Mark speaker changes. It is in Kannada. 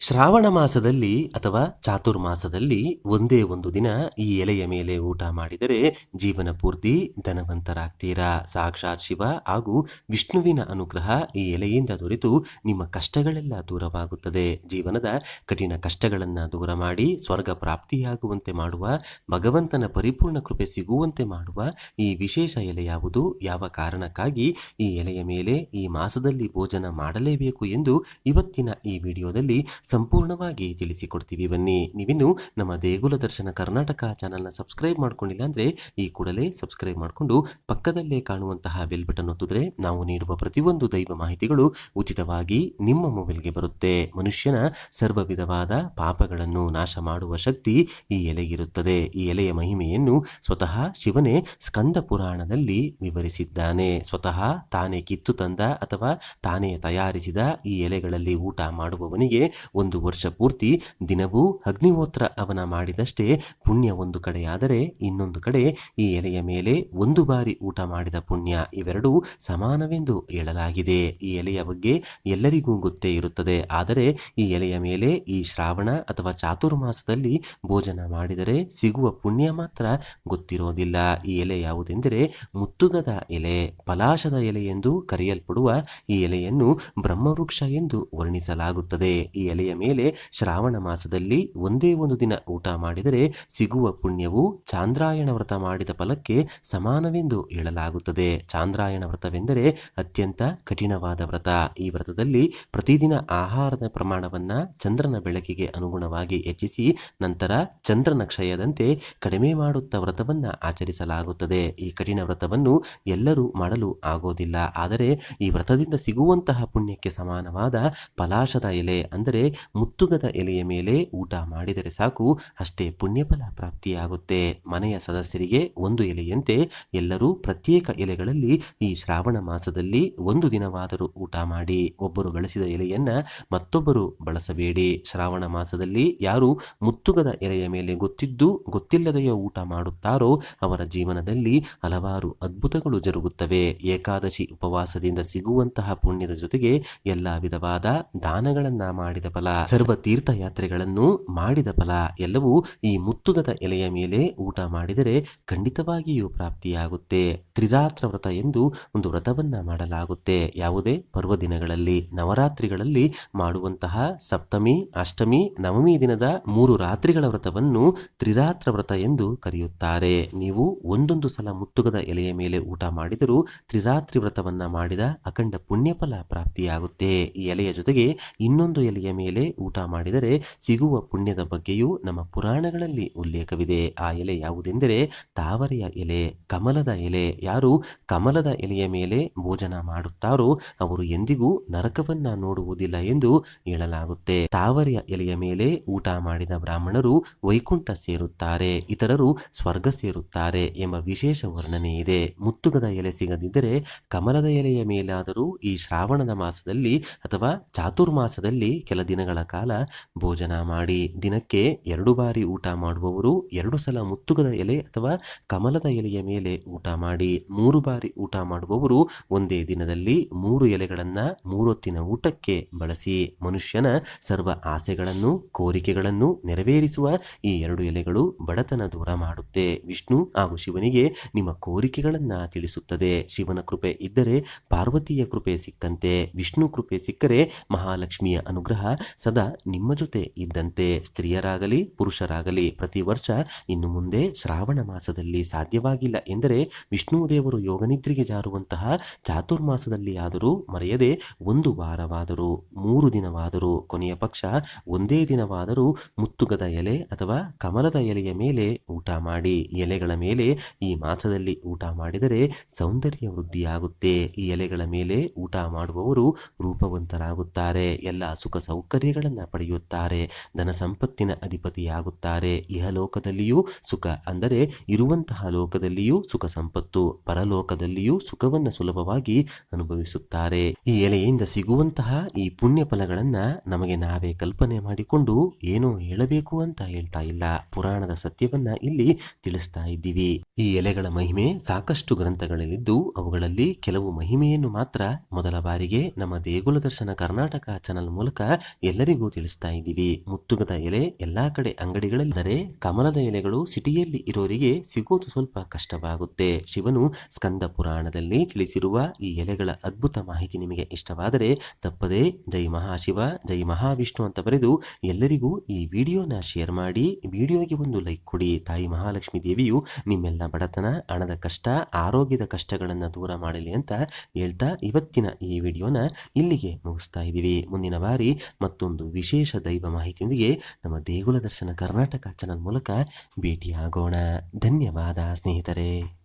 Speaker 1: ಶ್ರಾವಣ ಮಾಸದಲ್ಲಿ ಅಥವಾ ಚಾತುರ್ಮಾಸದಲ್ಲಿ ಒಂದೇ ಒಂದು ದಿನ ಈ ಎಲೆಯ ಮೇಲೆ ಊಟ ಮಾಡಿದರೆ ಜೀವನ ಪೂರ್ತಿ ಧನವಂತರಾಗ್ತೀರಾ. ಸಾಕ್ಷಾತ್ ಶಿವ ಹಾಗೂ ವಿಷ್ಣುವಿನ ಅನುಗ್ರಹ ಈ ಎಲೆಯಿಂದ ದೊರೆತು ನಿಮ್ಮ ಕಷ್ಟಗಳೆಲ್ಲ ದೂರವಾಗುತ್ತದೆ. ಜೀವನದ ಕಠಿಣ ಕಷ್ಟಗಳನ್ನು ದೂರ ಮಾಡಿ ಸ್ವರ್ಗ ಪ್ರಾಪ್ತಿಯಾಗುವಂತೆ ಮಾಡುವ, ಭಗವಂತನ ಪರಿಪೂರ್ಣ ಕೃಪೆ ಸಿಗುವಂತೆ ಮಾಡುವ ಈ ವಿಶೇಷ ಎಲೆ ಯಾವುದು, ಯಾವ ಕಾರಣಕ್ಕಾಗಿ ಈ ಎಲೆಯ ಮೇಲೆ ಈ ಮಾಸದಲ್ಲಿ ಭೋಜನ ಮಾಡಲೇಬೇಕು ಎಂದು ಇವತ್ತಿನ ಈ ವಿಡಿಯೋದಲ್ಲಿ ಸಂಪೂರ್ಣವಾಗಿ ತಿಳಿಸಿಕೊಡ್ತೀವಿ. ಬನ್ನಿ, ನೀವಿನ್ನು ನಮ್ಮ ದೇಗುಲ ದರ್ಶನ ಕರ್ನಾಟಕ ಚಾನಲ್ನ ಸಬ್ಸ್ಕ್ರೈಬ್ ಮಾಡ್ಕೊಂಡಿಲ್ಲ ಅಂದರೆ ಈ ಕೂಡಲೇ ಸಬ್ಸ್ಕ್ರೈಬ್ ಮಾಡಿಕೊಂಡು ಪಕ್ಕದಲ್ಲೇ ಕಾಣುವಂತಹ ಬೆಲ್ ಬಟನ್ ಒತ್ತಿದ್ರೆ ನಾವು ನೀಡುವ ಪ್ರತಿಯೊಂದು ದೈವ ಮಾಹಿತಿಗಳು ಉಚಿತವಾಗಿ ನಿಮ್ಮ ಮೊಬೈಲ್ಗೆ ಬರುತ್ತೆ. ಮನುಷ್ಯನ ಸರ್ವ ವಿಧವಾದ ಪಾಪಗಳನ್ನು ನಾಶ ಮಾಡುವ ಶಕ್ತಿ ಈ ಎಲೆಗಿರುತ್ತದೆ. ಈ ಎಲೆಯ ಮಹಿಮೆಯನ್ನು ಸ್ವತಃ ಶಿವನೇ ಸ್ಕಂದ ಪುರಾಣದಲ್ಲಿ ವಿವರಿಸಿದ್ದಾನೆ. ಸ್ವತಃ ತಾನೇ ಕಿತ್ತು ತಂದ ಅಥವಾ ತಾನೇ ತಯಾರಿಸಿದ ಈ ಎಲೆಗಳಲ್ಲಿ ಊಟ ಮಾಡುವವನಿಗೆ ಒಂದು ವರ್ಷ ಪೂರ್ತಿ ದಿನವೂ ಅಗ್ನಿಹೋತ್ರ ಅವನ ಮಾಡಿದಷ್ಟೇ ಪುಣ್ಯ ಒಂದು ಕಡೆಯಾದರೆ, ಇನ್ನೊಂದು ಕಡೆ ಈ ಎಲೆಯ ಮೇಲೆ ಒಂದು ಬಾರಿ ಊಟ ಮಾಡಿದ ಪುಣ್ಯ, ಇವೆರಡೂ ಸಮಾನವೆಂದು ಹೇಳಲಾಗಿದೆ. ಈ ಎಲೆಯ ಬಗ್ಗೆ ಎಲ್ಲರಿಗೂ ಗೊತ್ತೇ ಇರುತ್ತದೆ. ಆದರೆ ಈ ಎಲೆಯ ಮೇಲೆ ಈ ಶ್ರಾವಣ ಅಥವಾ ಚಾತುರ್ಮಾಸದಲ್ಲಿ ಭೋಜನ ಮಾಡಿದರೆ ಸಿಗುವ ಪುಣ್ಯ ಮಾತ್ರ ಗೊತ್ತಿರೋದಿಲ್ಲ. ಈ ಎಲೆ ಯಾವುದೆಂದರೆ ಮುತ್ತುಗದ ಎಲೆ, ಪಲಾಶದ ಎಲೆ ಎಂದು ಕರೆಯಲ್ಪಡುವ ಈ ಎಲೆಯನ್ನು ಬ್ರಹ್ಮವೃಕ್ಷ ಎಂದು ವರ್ಣಿಸಲಾಗುತ್ತದೆ. ಈ ಎಲೆಯ ಮೇಲೆ ಶ್ರಾವಣ ಮಾಸದಲ್ಲಿ ಒಂದೇ ಒಂದು ದಿನ ಊಟ ಮಾಡಿದರೆ ಸಿಗುವ ಪುಣ್ಯವು ಚಾಂದ್ರಾಯಣ ವ್ರತ ಮಾಡಿದ ಫಲಕ್ಕೆ ಸಮಾನವೆಂದು ಹೇಳಲಾಗುತ್ತದೆ. ಚಾಂದ್ರಾಯಣ ವ್ರತವೆಂದರೆ ಅತ್ಯಂತ ಕಠಿಣವಾದ ವ್ರತ. ಈ ವ್ರತದಲ್ಲಿ ಪ್ರತಿದಿನ ಆಹಾರದ ಪ್ರಮಾಣವನ್ನ ಚಂದ್ರನ ಬೆಳಕಿಗೆ ಅನುಗುಣವಾಗಿ ಹೆಚ್ಚಿಸಿ ನಂತರ ಚಂದ್ರನ ಕ್ಷಯದಂತೆ ಕಡಿಮೆ ಮಾಡುತ್ತಾ ವ್ರತವನ್ನ ಆಚರಿಸಲಾಗುತ್ತದೆ. ಈ ಕಠಿಣ ವ್ರತವನ್ನು ಎಲ್ಲರೂ ಮಾಡಲು ಆಗೋದಿಲ್ಲ. ಆದರೆ ಈ ವ್ರತದಿಂದ ಸಿಗುವಂತಹ ಪುಣ್ಯಕ್ಕೆ ಸಮಾನವಾದ ಪಲಾಶದ ಎಲೆ ಅಂದರೆ ಮುತ್ತುಗದ ಎಲೆಯ ಮೇಲೆ ಊಟ ಮಾಡಿದರೆ ಸಾಕು, ಅಷ್ಟೇ ಪುಣ್ಯಫಲ ಪ್ರಾಪ್ತಿಯಾಗುತ್ತೆ. ಮನೆಯ ಸದಸ್ಯರಿಗೆ ಒಂದು ಎಲೆಯಂತೆ ಎಲ್ಲರೂ ಪ್ರತ್ಯೇಕ ಎಲೆಗಳಲ್ಲಿ ಈ ಶ್ರಾವಣ ಮಾಸದಲ್ಲಿ ಒಂದು ದಿನವಾದರೂ ಊಟ ಮಾಡಿ. ಒಬ್ಬರು ಬಳಸಿದ ಎಲೆಯನ್ನ ಮತ್ತೊಬ್ಬರು ಬಳಸಬೇಡಿ. ಶ್ರಾವಣ ಮಾಸದಲ್ಲಿ ಯಾರು ಮುತ್ತುಗದ ಎಲೆಯ ಮೇಲೆ ಗೊತ್ತಿದ್ದು ಗೊತ್ತಿಲ್ಲದೆಯೋ ಊಟ ಮಾಡುತ್ತಾರೋ ಅವರ ಜೀವನದಲ್ಲಿ ಹಲವಾರು ಅದ್ಭುತಗಳು ಜರುಗುತ್ತವೆ. ಏಕಾದಶಿ ಉಪವಾಸದಿಂದ ಸಿಗುವಂತಹ ಪುಣ್ಯದ ಜೊತೆಗೆ ಎಲ್ಲ ವಿಧವಾದ ದಾನಗಳನ್ನ ಮಾಡಿದ ಫಲ, ಸರ್ವ ತೀರ್ಥಯಾತ್ರೆಗಳನ್ನು ಮಾಡಿದ ಫಲ ಎಲ್ಲವೂ ಈ ಮುತ್ತುಗದ ಎಲೆಯ ಮೇಲೆ ಊಟ ಮಾಡಿದರೆ ಖಂಡಿತವಾಗಿಯೂ ಪ್ರಾಪ್ತಿಯಾಗುತ್ತೆ. ತ್ರಿರಾತ್ರ ವ್ರತ ಎಂದು ಒಂದು ವ್ರತವನ್ನ ಮಾಡಲಾಗುತ್ತೆ. ಯಾವುದೇ ಪರ್ವದಿನಗಳಲ್ಲಿ, ನವರಾತ್ರಿಗಳಲ್ಲಿ ಮಾಡುವಂತಹ ಸಪ್ತಮಿ, ಅಷ್ಟಮಿ, ನವಮಿ ದಿನದ 3 ರಾತ್ರಿಗಳ ವ್ರತವನ್ನು ತ್ರಿರಾತ್ರ ವ್ರತ ಎಂದು ಕರೆಯುತ್ತಾರೆ. ನೀವು ಒಂದೊಂದು ಸಲ ಮುತ್ತುಗದ ಎಲೆಯ ಮೇಲೆ ಊಟ ಮಾಡಿದರೂ ತ್ರಿರಾತ್ರಿ ವ್ರತವನ್ನ ಮಾಡಿದ ಅಖಂಡ ಪುಣ್ಯಫಲ ಪ್ರಾಪ್ತಿಯಾಗುತ್ತೆ. ಈ ಎಲೆಯ ಜೊತೆಗೆ ಇನ್ನೊಂದು ಎಲೆಯ ಮೇಲೆ ಊಟ ಮಾಡಿದರೆ ಸಿಗುವ ಪುಣ್ಯದ ಬಗ್ಗೆಯೂ ನಮ್ಮ ಪುರಾಣಗಳಲ್ಲಿ ಉಲ್ಲೇಖವಿದೆ. ಆ ಎಲೆ ಯಾವುದೆಂದರೆ ತಾವರೆಯ ಎಲೆ, ಕಮಲದ ಎಲೆ. ಯಾರು ಕಮಲದ ಎಲೆಯ ಮೇಲೆ ಭೋಜನ ಮಾಡುತ್ತಾರೋ ಅವರು ಎಂದಿಗೂ ನರಕವನ್ನ ನೋಡುವುದಿಲ್ಲ ಎಂದು ಹೇಳಲಾಗುತ್ತೆ. ತಾವರೆಯ ಎಲೆಯ ಮೇಲೆ ಊಟ ಮಾಡಿದ ಬ್ರಾಹ್ಮಣರು ವೈಕುಂಠ ಸೇರುತ್ತಾರೆ, ಇತರರು ಸ್ವರ್ಗ ಸೇರುತ್ತಾರೆ ಎಂಬ ವಿಶೇಷ ವರ್ಣನೆ ಇದೆ. ಮುತ್ತುಗದ ಎಲೆ ಸಿಗದಿದ್ದರೆ ಕಮಲದ ಎಲೆಯ ಮೇಲಾದರೂ ಈ ಶ್ರಾವಣದ ಮಾಸದಲ್ಲಿ ಅಥವಾ ಚಾತುರ್ಮಾಸದಲ್ಲಿ ಕೆಲ ದಿನಗಳ ಕಾಲ ಭೋಜನ ಮಾಡಿ. ದಿನಕ್ಕೆ 2 ಬಾರಿ ಊಟ ಮಾಡುವವರು 2 ಸಲ ಮುತ್ತುಗದ ಎಲೆ ಅಥವಾ ಕಮಲದ ಎಲೆಯ ಮೇಲೆ ಊಟ ಮಾಡಿ. 3 ಬಾರಿ ಊಟ ಮಾಡುವವರು ಒಂದೇ ದಿನದಲ್ಲಿ 3 ಎಲೆಗಳನ್ನ 3 ಹೊತ್ತಿನ ಊಟಕ್ಕೆ ಬಳಸಿ. ಮನುಷ್ಯನ ಸರ್ವ ಆಸೆಗಳನ್ನು, ಕೋರಿಕೆಗಳನ್ನು ನೆರವೇರಿಸುವ ಈ 2 ಎಲೆಗಳು ಬಡತನ ದೂರ ಮಾಡುತ್ತೆ. ವಿಷ್ಣು ಹಾಗೂ ಶಿವನಿಗೆ ನಿಮ್ಮ ಕೋರಿಕೆಗಳನ್ನ ತಿಳಿಸುತ್ತದೆ. ಶಿವನ ಕೃಪೆ ಇದ್ದರೆ ಪಾರ್ವತಿಯ ಕೃಪೆ ಸಿಕ್ಕಂತೆ, ವಿಷ್ಣು ಕೃಪೆ ಸಿಕ್ಕರೆ ಮಹಾಲಕ್ಷ್ಮಿಯ ಅನುಗ್ರಹ ಸದಾ ನಿಮ್ಮ ಜೊತೆ ಇದ್ದಂತೆ. ಸ್ತ್ರೀಯರಾಗಲಿ ಪುರುಷರಾಗಲಿ ಪ್ರತಿ ವರ್ಷ ಇನ್ನು ಮುಂದೆ ಶ್ರಾವಣ ಮಾಸದಲ್ಲಿ ಸಾಧ್ಯವಾಗಿಲ್ಲ ಎಂದರೆ ವಿಷ್ಣು ದೇವರು ಯೋಗನಿದ್ರೆಗೆ ಜಾರುವಂತಹ ಚಾತುರ್ಮಾಸದಲ್ಲಿ ಆದರೂ ಮರೆಯದೆ 1 ವಾರವಾದರೂ 3 ದಿನವಾದರೂ ಕೊನೆಯ ಪಕ್ಷ ಒಂದೇ ದಿನವಾದರೂ ಮುತ್ತುಗದ ಎಲೆ ಅಥವಾ ಕಮಲದ ಎಲೆಯ ಮೇಲೆ ಊಟ ಮಾಡಿ. ಎಲೆಗಳ ಮೇಲೆ ಈ ಮಾಸದಲ್ಲಿ ಊಟ ಮಾಡಿದರೆ ಸೌಂದರ್ಯ ವೃದ್ಧಿಯಾಗುತ್ತೆ. ಈ ಎಲೆಗಳ ಮೇಲೆ ಊಟ ಮಾಡುವವರು ರೂಪವಂತರಾಗುತ್ತಾರೆ, ಎಲ್ಲ ಸುಖ ಸೌಕರ್ಯಗಳನ್ನು ಪಡೆಯುತ್ತಾರೆ, ಧನ ಸಂಪತ್ತಿನ ಅಧಿಪತಿಯಾಗುತ್ತಾರೆ. ಇಹಲೋಕದಲ್ಲಿಯೂ ಸುಖ ಅಂದರೆ ಇರುವಂತಹ ಲೋಕದಲ್ಲಿಯೂ ಸುಖ ಸಂಪತ್ತು, ಪರಲೋಕದಲ್ಲಿಯೂ ಸುಖವನ್ನು ಸುಲಭವಾಗಿ ಅನುಭವಿಸುತ್ತಾರೆ. ಈ ಎಲೆಯಿಂದ ಸಿಗುವಂತಹ ಈ ಪುಣ್ಯ ಫಲಗಳನ್ನ ನಮಗೆ ನಾವೇ ಕಲ್ಪನೆ ಮಾಡಿಕೊಂಡು ಏನೋ ಹೇಳಬೇಕು ಅಂತ ಹೇಳ್ತಾ ಇಲ್ಲ, ಪುರಾಣದ ಸತ್ಯವನ್ನ ಇಲ್ಲಿ ತಿಳಿಸ್ತಾ ಇದ್ದೀವಿ. ಈ ಎಲೆಗಳ ಮಹಿಮೆ ಸಾಕಷ್ಟು ಗ್ರಂಥಗಳಲ್ಲಿದ್ದು ಅವುಗಳಲ್ಲಿ ಕೆಲವು ಮಹಿಮೆಯನ್ನು ಮಾತ್ರ ಮೊದಲ ಬಾರಿಗೆ ನಮ್ಮ ದೇಗುಲ ದರ್ಶನ ಕರ್ನಾಟಕ ಚಾನಲ್ ಮೂಲಕ ಎಲ್ಲರಿಗೂ ತಿಳಿಸ್ತಾ ಇದ್ದೀವಿ. ಮುತ್ತುಗದ ಎಲೆ ಎಲ್ಲಾ ಕಡೆ ಅಂಗಡಿಗಳಲ್ಲಿದ್ದರೆ ಕಮಲದ ಎಲೆಗಳು ಸಿಟಿಯಲ್ಲಿ ಇರೋರಿಗೆ ಸಿಗೋದು ಸ್ವಲ್ಪ ಕಷ್ಟವಾಗುತ್ತೆ. ಶಿವನು ಸ್ಕಂದ ಪುರಾಣದಲ್ಲಿ ತಿಳಿಸಿರುವ ಈ ಎಲೆಗಳ ಅದ್ಭುತ ಮಾಹಿತಿ ನಿಮಗೆ ಇಷ್ಟವಾದರೆ ತಪ್ಪದೆ ಜೈ ಮಹಾಶಿವ ಜೈ ಮಹಾವಿಷ್ಣು ಅಂತ ಬರೆದು ಎಲ್ಲರಿಗೂ ಈ ವಿಡಿಯೋನ ಶೇರ್ ಮಾಡಿ, ವಿಡಿಯೋಗೆ ಒಂದು ಲೈಕ್ ಕೊಡಿ. ತಾಯಿ ಮಹಾಲಕ್ಷ್ಮಿ ದೇವಿಯು ನಿಮ್ಮೆಲ್ಲ ಬಡತನ, ಹಣದ ಕಷ್ಟ, ಆರೋಗ್ಯದ ಕಷ್ಟಗಳನ್ನು ದೂರ ಮಾಡಲಿ ಅಂತ ಹೇಳ್ತಾ ಇವತ್ತಿನ ಈ ವಿಡಿಯೋನ ಇಲ್ಲಿಗೆ ಮುಗಿಸ್ತಾ ಇದ್ದೀವಿ. ಮುಂದಿನ ಬಾರಿ ಮತ್ತೊಂದು ವಿಶೇಷ ದೈವ ಮಾಹಿತಿಯೊಂದಿಗೆ ನಮ್ಮ ದೇಗುಲ ದರ್ಶನ ಕರ್ನಾಟಕ ಚಾನಲ್ ಮೂಲಕ ಭೇಟಿಯಾಗೋಣ. ಧನ್ಯವಾದ ಸ್ನೇಹಿತರೆ.